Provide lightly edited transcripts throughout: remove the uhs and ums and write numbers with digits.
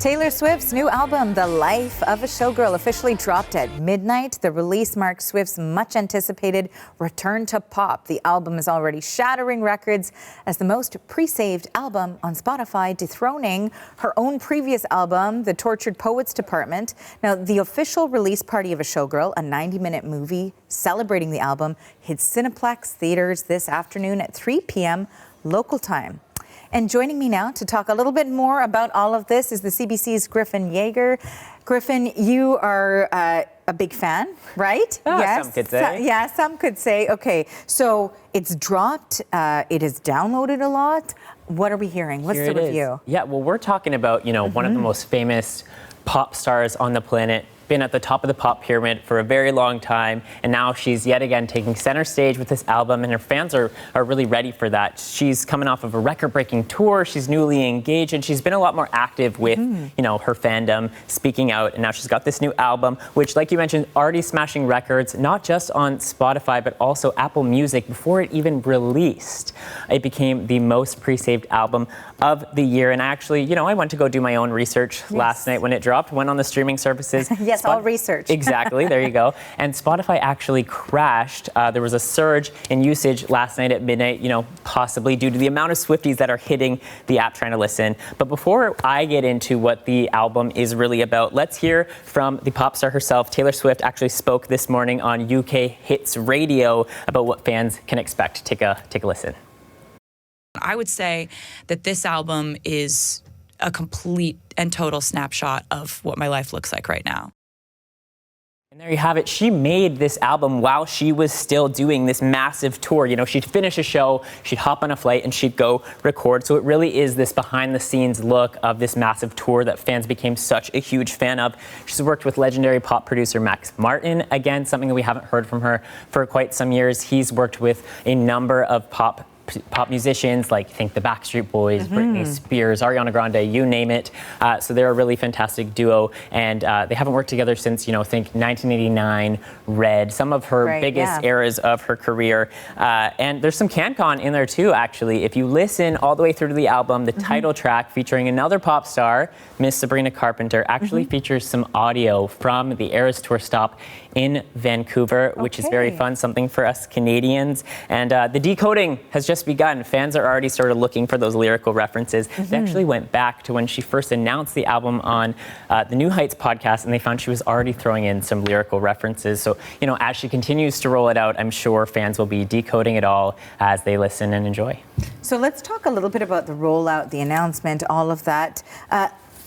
Taylor Swift's new album, The Life of a Showgirl, officially dropped at midnight. The release marks Swift's much-anticipated return to pop. The album is already shattering records as the most pre-saved album on Spotify, dethroning her own previous album, The Tortured Poets Department. Now, the official release party of A Showgirl, a 90-minute movie celebrating the album, hits Cineplex theaters this afternoon at 3 p.m. local time. And joining me now to talk a little bit more about all of this is the CBC's Griffin Jaeger. Griffin, you are a big fan, right? Yes. Some could say. Some could say. Okay, so it's dropped. It is downloaded a lot. What are we hearing? What's the review? Yeah, well, we're talking about, one of the most famous pop stars on the planet, been at the top of the pop pyramid for a very long time, and now she's yet again taking center stage with this album, and her fans are really ready for that. She's coming off of a record-breaking tour, she's newly engaged, and she's been a lot more active with, her fandom, speaking out, and now she's got this new album, which, like you mentioned, already smashing records, not just on Spotify, but also Apple Music. Before it even released, it became the most pre-saved album of the year, and I actually, I went to go do my own research last night when it dropped, went on the streaming services. Yes, all research. Exactly, there you go. And Spotify actually crashed. There was a surge in usage last night at midnight, possibly due to the amount of Swifties that are hitting the app trying to listen. But before I get into what the album is really about, let's hear from the pop star herself. Taylor Swift actually spoke this morning on UK Hits Radio about what fans can expect. Take a listen. I would say that this album is a complete and total snapshot of what my life looks like right now. And there you have it. She made this album while she was still doing this massive tour. She'd finish a show, she'd hop on a flight, and she'd go record. So it really is this behind-the-scenes look of this massive tour that fans became such a huge fan of. She's worked with legendary pop producer Max Martin. Again, something that we haven't heard from her for quite some years. He's worked with a number of pop musicians, like think the Backstreet Boys, Britney Spears, Ariana Grande, you name it. So they're a really fantastic duo, and they haven't worked together since, think 1989, Red, some of her biggest eras of her career. And there's some CanCon in there too, actually. If you listen all the way through to the album, the title track featuring another pop star, Miss Sabrina Carpenter, actually features some audio from the Eras Tour stop in Vancouver, which is very fun, something for us Canadians. And the decoding has just begun. Fans are already sort of looking for those lyrical references. They actually went back to when she first announced the album on the New Heights podcast, and they found she was already throwing in some lyrical references. So, as she continues to roll it out, I'm sure fans will be decoding it all as they listen and enjoy. So let's talk a little bit about the rollout, the announcement, all of that.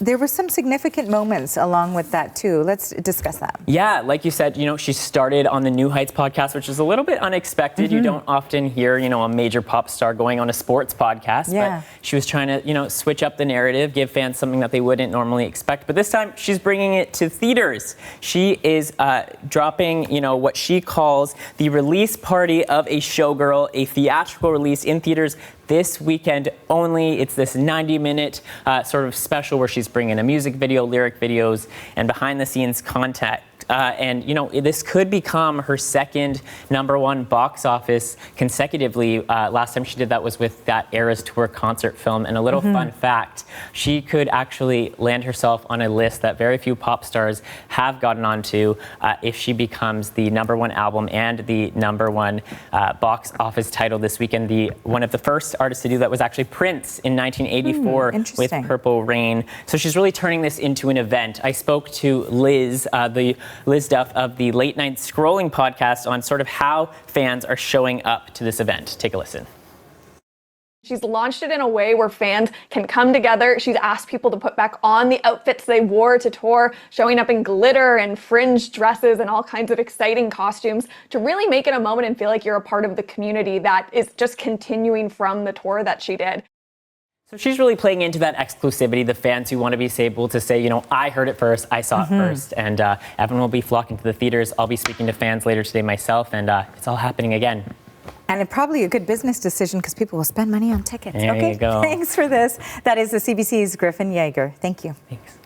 There were some significant moments along with that too. Let's discuss that. Yeah, like you said, she started on the New Heights podcast, which is a little bit unexpected. You don't often hear, a major pop star going on a sports podcast. But she was trying to, switch up the narrative, give fans something that they wouldn't normally expect. But this time, she's bringing it to theaters. She is dropping, what she calls the release party of A Showgirl, a theatrical release in theaters this weekend only. It's this 90-minute sort of special where she's bringing a music video, lyric videos, and behind-the-scenes content. And, this could become her second #1 box office consecutively. Last time she did that was with that Eras Tour concert film. And a little fun fact, she could actually land herself on a list that very few pop stars have gotten onto if she becomes the #1 album and the #1 box office title this weekend. One of the first artists to do that was actually Prince in 1984 with Purple Rain. So she's really turning this into an event. I spoke to Liz Duff of the Late Night Scrolling podcast on sort of how fans are showing up to this event. Take a listen. She's launched it in a way where fans can come together. She's asked people to put back on the outfits they wore to tour, showing up in glitter and fringe dresses and all kinds of exciting costumes to really make it a moment and feel like you're a part of the community that is just continuing from the tour that she did. So she's really playing into that exclusivity, the fans who want to be able to say, I heard it first, I saw it first, and everyone will be flocking to the theaters. I'll be speaking to fans later today myself, and it's all happening again. And it's probably a good business decision because people will spend money on tickets. There you go. Thanks for this. That is the CBC's Griffin Jaeger. Thank you. Thanks.